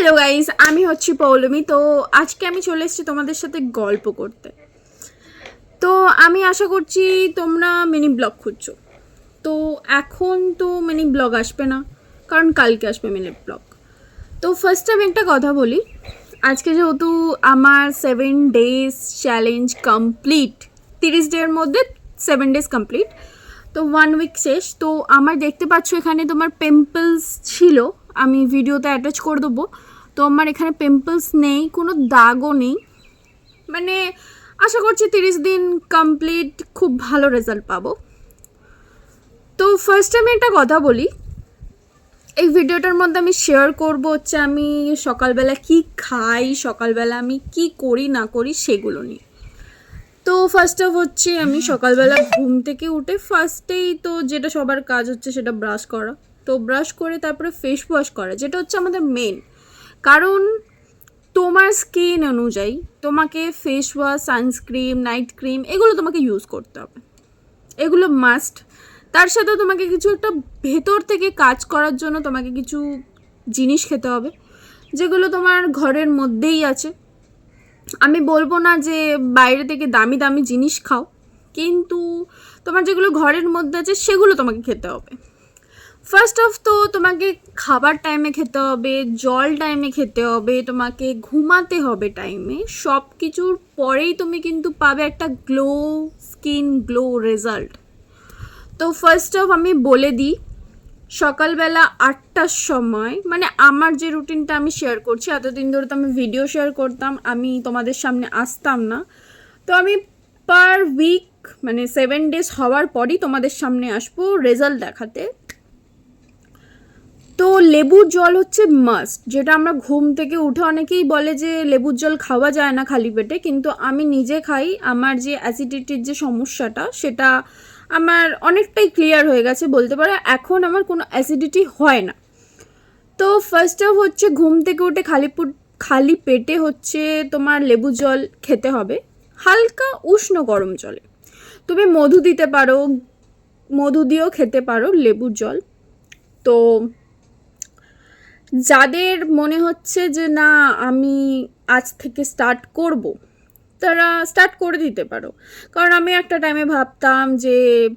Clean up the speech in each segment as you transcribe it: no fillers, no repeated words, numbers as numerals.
Hello guys, আমি হচ্ছি পৌলমি। তো আজকে আমি চলে এসেছি তোমাদের সাথে গল্প করতে। তো আমি আশা করছি তোমরা মিনি ব্লগ খুঁজছো। তো এখন তো মিনি ব্লগ আসবে না, কারণ কালকে আসবে মিনি ব্লগ। তো ফার্স্ট আমি একটা কথা বলি, আজকে যেহেতু আমার 7 days চ্যালেঞ্জ কমপ্লিট, 30 ডের মধ্যে 7 days কমপ্লিট, তো 1 week শেষ। তো আমার দেখতে পাচ্ছ এখানে তোমার পিম্পলস ছিল, আমি ভিডিওতে অ্যাটাচ করে দেবো। তো আমার এখানে পিম্পলস নেই, কোনো দাগও নেই। মানে আশা করছি 30 দিন কমপ্লিট খুব ভালো রেজাল্ট পাবো। তো ফার্স্ট আমি একটা কথা বলি, এই ভিডিওটার মধ্যে আমি শেয়ার করবো হচ্ছে আমি সকালবেলা কি খাই, সকালবেলা আমি কি করি না করি সেগুলো নিয়ে। তো ফার্স্ট অফ হচ্ছে আমি সকালবেলা ঘুম থেকে উঠে ফার্স্টেই তো যেটা সবার কাজ হচ্ছে সেটা ব্রাশ করা। তো ব্রাশ করে তারপরে ফেস ওয়াশ করা, যেটা হচ্ছে আমাদের মেন। কারণ তোমার স্কিন অনুযায়ী তোমাকে face wash, sunscreen, night cream এগুলো তোমাকে ইউজ করতে হবে, এগুলো মাস্ট। তার সাথে তোমাকে কিছু একটা ভেতর থেকে কাজ করার জন্য তোমাকে কিছু জিনিস খেতে হবে, যেগুলো তোমার ঘরের মধ্যেই আছে। আমি বলবো না যে বাইরে থেকে দামি দামি জিনিস খাও, কিন্তু তোমার যেগুলো ঘরের মধ্যে আছে সেগুলো তোমাকে খেতে হবে। ফার্স্ট অফ তো তোমাকে খাবার টাইমে খেতে হবে, জল টাইমে খেতে হবে, তোমাকে ঘুমাতে হবে টাইমে। সব কিছুর পরেই তুমি কিন্তু পাবে একটা গ্লো স্কিন, গ্লো রেজাল্ট। তো ফার্স্ট অফ আমি বলে দিই, সকালবেলা 8টার সময়, মানে আমার যে রুটিনটা আমি শেয়ার করছি, এতদিন ধরে তো আমি ভিডিও শেয়ার করতাম, আমি তোমাদের সামনে আসতাম না। তো আমি পার উইক মানে 7 days হওয়ার পরই তোমাদের সামনে আসবো রেজাল্ট দেখাতে। তো লেবুর জল হচ্ছে মাস্ট, যেটা আমরা ঘুম থেকে উঠে অনেকেই বলে যে লেবুর জল খাওয়া যায় না খালি পেটে, কিন্তু আমি নিজে খাই। আমার যে অ্যাসিডিটির যে সমস্যাটা সেটা আমার অনেকটাই ক্লিয়ার হয়ে গেছে বলতে পারো, এখন আমার কোনো অ্যাসিডিটি হয় না। তো ফার্স্ট অফ হচ্ছে ঘুম থেকে উঠে খালি পেটে হচ্ছে তোমার লেবু জল খেতে হবে, হালকা উষ্ণ গরম জলে। তুমি মধু দিতে পারো, মধু দিয়েও খেতে পারো লেবুর জল। তো যাদের মনে হচ্ছে যে না আমি আজ থেকে স্টার্ট করব, তারা স্টার্ট করে দিতে পারো। কারণ আমি একটা টাইমে ভাবতাম যে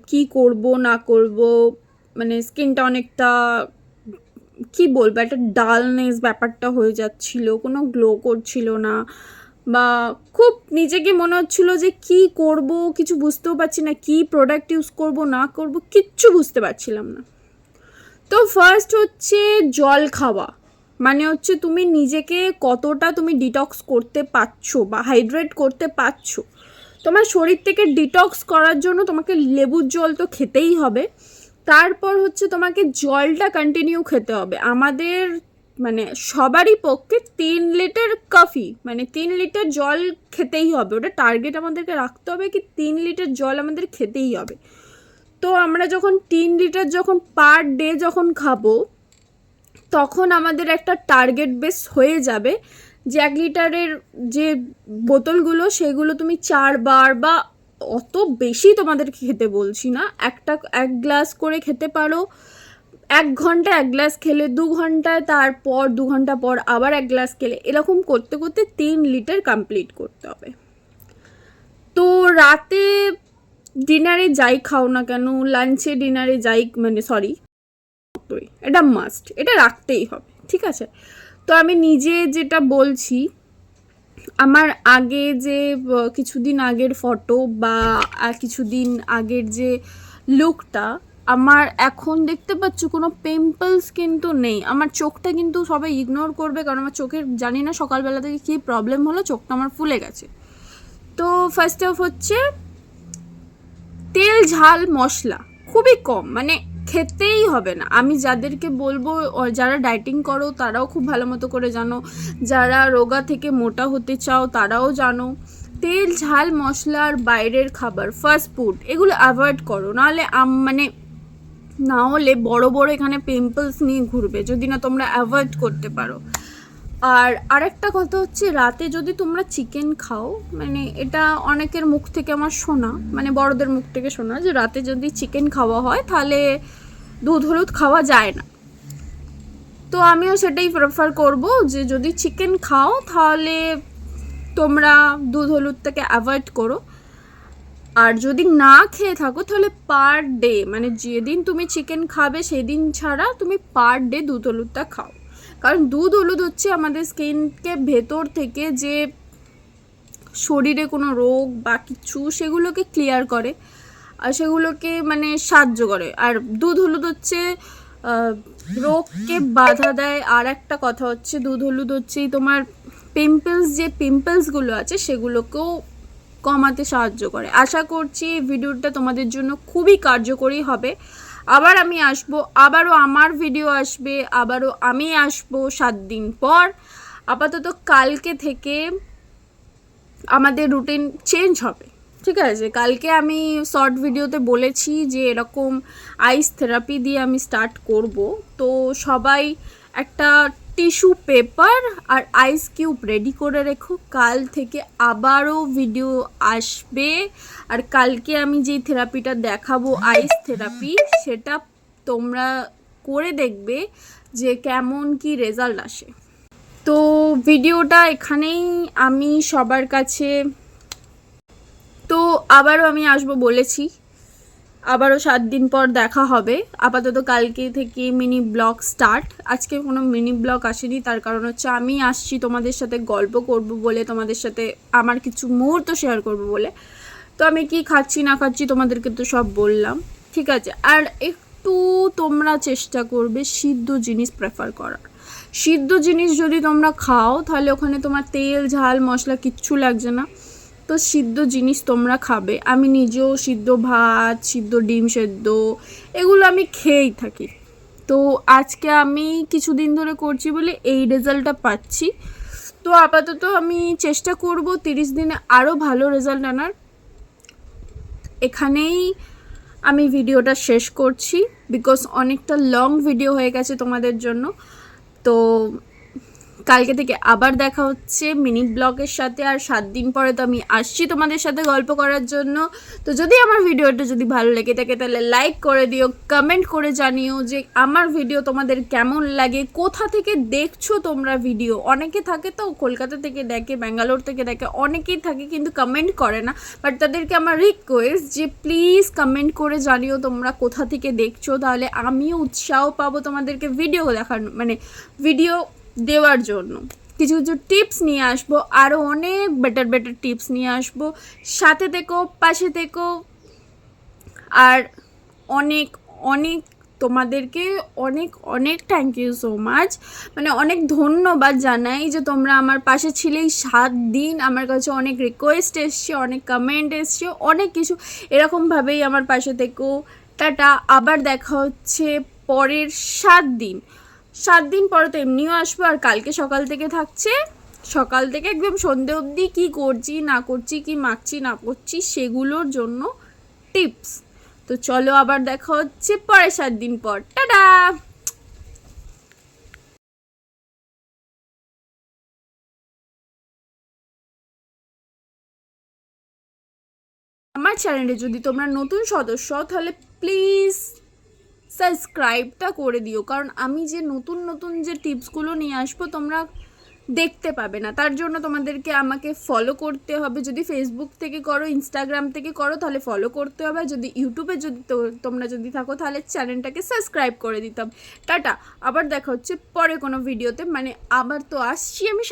কি করব না করব, মানে স্কিনটা অনেকটা কি বলবো, একটা ডালনেস ব্যাপারটা হয়ে যাচ্ছিল, কোনো গ্লো করছিল না, বা খুব নিজেকে মনে হচ্ছিল যে কি করব কিছু বুঝতেও পারছি না, কি প্রোডাক্ট ইউজ করব না করব কিচ্ছু বুঝতে পারছিলাম না। তো ফার্স্ট হচ্ছে জল খাওয়া, মানে হচ্ছে তুমি নিজেকে কতটা তুমি ডিটক্স করতে পারছো বা হাইড্রেট করতে পারছো। তোমার শরীর থেকে ডিটক্স করার জন্য তোমাকে লেবুর জল তো খেতেই হবে। তারপর হচ্ছে তোমাকে জলটা কন্টিনিউ খেতে হবে। আমাদের মানে সবারই পক্ষে 3 লিটার কফি, মানে 3 লিটার জল খেতেই হবে, ওটা টার্গেট আমাদেরকে রাখতে হবে কি 3 লিটার জল আমাদের খেতেই হবে। তো আমরা যখন 3 লিটার যখন পার ডে যখন খাবো, তখন আমাদের একটা টার্গেট বেস হয়ে যাবে যে 1 লিটারের যে বোতলগুলো সেগুলো তুমি 4বার, বা অত বেশি তোমাদেরকে খেতে বলছি না, 1 গ্লাস করে খেতে পারো। 1 ঘন্টা 1 গ্লাস খেলে, 2 ঘন্টায়, তারপর 2 ঘন্টা পর আবার 1 গ্লাস খেলে, এরকম করতে করতে 3 লিটার কমপ্লিট করতে হবে। তো রাতে ডিনারে যাই খাও না কেন, লাঞ্চে ডিনারে যাই, মানে সরি, এটা মাস্ট, এটা রাখতেই হবে, ঠিক আছে। তো আমি নিজে যেটা বলছি, আমার আগে যে কিছুদিন আগের ফটো বা কিছুদিন আগের যে লুকটা, আমার এখন দেখতে পাচ্ছ কোনো পিম্পলস কিন্তু নেই। আমার চোখটা কিন্তু সবাই ইগনোর করবে, কারণ আমার চোখের জানি না সকালবেলা থেকে কী প্রবলেম হলো, চোখটা আমার ফুলে গেছে। তো ফার্স্ট অফ হচ্ছে তেল ঝাল মশলা খুবই কম, মানে খেতেই হবে না। আমি যাদেরকে বলবো, যারা ডায়েটিং করো তারাও খুব ভালো মতো করে জানো, যারা রোগা থেকে মোটা হতে চাও তারাও জানো, তেল ঝাল মশলার বাইরের খাবার, ফাস্ট ফুড এগুলো অ্যাভয়েড করো, নাহলে মানে না হলে বড় বড় এখানে পিম্পলস নিয়ে ঘুরবে যদি না তোমরা অ্যাভয়েড করতে পারো। আর আরেকটা কথা হচ্ছে, রাতে যদি তোমরা চিকেন খাও, মানে এটা অনেকের মুখ থেকে আমার শোনা, মানে বড়দের মুখ থেকে শোনা, যে রাতে যদি চিকেন খাওয়া হয় তাহলে দুধ হলুদ খাওয়া যায় না। তো আমিও সেটাই প্রেফার করব যে যদি চিকেন খাও তাহলে তোমরা দুধ হলুদটাকে অ্যাভয়েড করো, আর যদি না খেয়ে থাকো তাহলে পার ডে মানে যেদিন তুমি চিকেন খাবে সেদিন ছাড়া তুমি পার ডে দুধ হলুদটা খাও। কারণ দুধ হলুদ হচ্ছে আমাদের স্কিনকে ভেতর থেকে যে শরীরে কোনো রোগ বা কিছু সেগুলোকে ক্লিয়ার করে আর সেগুলোকে মানে সাহায্য করে। আর দুধ হলুদ হচ্ছে রোগকে বাধা দেয়। আর একটা কথা হচ্ছে দুধ হলুদ হচ্ছে তোমার পিম্পলসগুলো আছে সেগুলোকেও কমাতে সাহায্য করে। আশা করছি ভিডিওটা তোমাদের জন্য খুবই কার্যকরী হবে। আবার আমি আসবো, আবারও আমার ভিডিও আসবে, আবারও আমি আসবো 7 দিন পর। আপাতত কালকে থেকে আমাদের রুটিন চেঞ্জ হবে, ঠিক আছে? কালকে আমি শর্ট ভিডিওতে বলেছি যে এরকম আইস থেরাপি দিয়ে আমি স্টার্ট করব। তো সবাই একটা টিস্যু পেপার আর আইস কিউব রেডি করে রেখো, কাল থেকে আবারও ভিডিও আসবে। আর কালকে আমি যেই থেরাপিটা দেখাবো আইস থেরাপি, সেটা তোমরা করে দেখবে যে কেমন কি রেজাল্ট আসে। তো ভিডিওটা এখানেই আমি সবার কাছে, তো আবারও আমি আসবো বলেছি, আবারও 7 দিন পর দেখা হবে। আপাতত কালকে থেকে মিনি ব্লগ স্টার্ট। আজকে কোনো মিনি ব্লগ আসেনি, তার কারণ হচ্ছে আমি আসছি তোমাদের সাথে গল্প করব বলে, তোমাদের সাথে আমার কিছু মুহূর্ত শেয়ার করব বলে। তো আমি কি খাচ্ছি না খাচ্ছি তোমাদেরকে তো সব বললাম, ঠিক আছে? আর একটু তোমরা চেষ্টা করবে সিদ্ধ জিনিস প্রেফার করার। সিদ্ধ জিনিস যদি তোমরা খাও তাহলে ওখানে তোমার তেল ঝাল মশলা কিচ্ছু লাগছে না। তো সিদ্ধ জিনিস তোমরা খাবে। আমি নিজেও সিদ্ধ ভাত, সিদ্ধ ডিম সেদ্ধ এগুলো আমি খেয়েই থাকি। তো আজকে আমি কিছুদিন ধরে করছি বলে এই রেজাল্টটা পাচ্ছি। তো আপাতত আমি চেষ্টা করব 30 দিনে আরও ভালো রেজাল্ট আনার। এখানেই আমি ভিডিওটা শেষ করছি, বিকজ অনেকটা লং ভিডিও হয়ে গেছে তোমাদের জন্য। তো কালকে থেকে আবার দেখা হচ্ছে মিনি ব্লগের সাথে। আর 7 দিন পরে তো আমি আসছি তোমাদের সাথে গল্প করার জন্য। তো যদি আমার ভিডিওটা যদি ভালো লেগে থাকে তাহলে লাইক করে দিও, কমেন্ট করে জানিও যে আমার ভিডিও তোমাদের কেমন লাগে, কোথা থেকে দেখছো তোমরা ভিডিও। অনেকে থাকে তো কলকাতা থেকে দেখে, ব্যাঙ্গালোর থেকে দেখে, অনেকেই থাকে কিন্তু কমেন্ট করে না। বাট তাদেরকে আমার রিকোয়েস্ট যে প্লিজ কমেন্ট করে জানিও তোমরা কোথা থেকে দেখছো, তাহলে আমিও উৎসাহ পাবো তোমাদেরকে ভিডিও দেখানো মানে ভিডিও দেওয়ার জন্য। কিছু কিছু টিপস নিয়ে আসবো, আরও অনেক বেটার টিপস নিয়ে আসবো। সাথে থেকো, পাশে থেকো। আর অনেক অনেক তোমাদেরকে অনেক অনেক থ্যাংক ইউ সো মাচ, মানে অনেক ধন্যবাদ জানাই যে তোমরা আমার পাশে ছিলেই 7 দিন। আমার কাছে অনেক রিকোয়েস্ট এসছে, অনেক কমেন্ট এসছে, অনেক কিছু। এরকমভাবেই আমার পাশে থেকো। টাটা, আবার দেখা হচ্ছে পরের 7 দিন। 7 দিন পরে তো এমনিও আসবো। আর কালকে সকাল থেকে থাকছে, সকাল থেকে একদম সন্ধে অবধি কী করছি না করছি, কি মাখছি না করছি সেগুলোর জন্য টিপস। তো চলো আবার দেখা হচ্ছে পরে 7 দিন পর। টাটা। আমার চ্যানেলে যদি তোমরা নতুন সদস্য তাহলে প্লিজ সাবস্ক্রাইবটা করে দিও, কারণ আমি যে নতুন নতুন যে টিপসগুলো নিয়ে আসবো তোমরা দেখতে পাবে না। তার জন্য তোমাদেরকে আমাকে ফলো করতে হবে। যদি ফেসবুক থেকে করো, ইনস্টাগ্রাম থেকে করো তাহলে ফলো করতে হবে। যদি ইউটিউবে যদি তোমরা যদি থাকো তাহলে চ্যানেলটাকে সাবস্ক্রাইব করে দিতে হবে। টাটা, আবার দেখা হচ্ছে পরে কোনো ভিডিওতে, মানে আবার তো আসছি আমি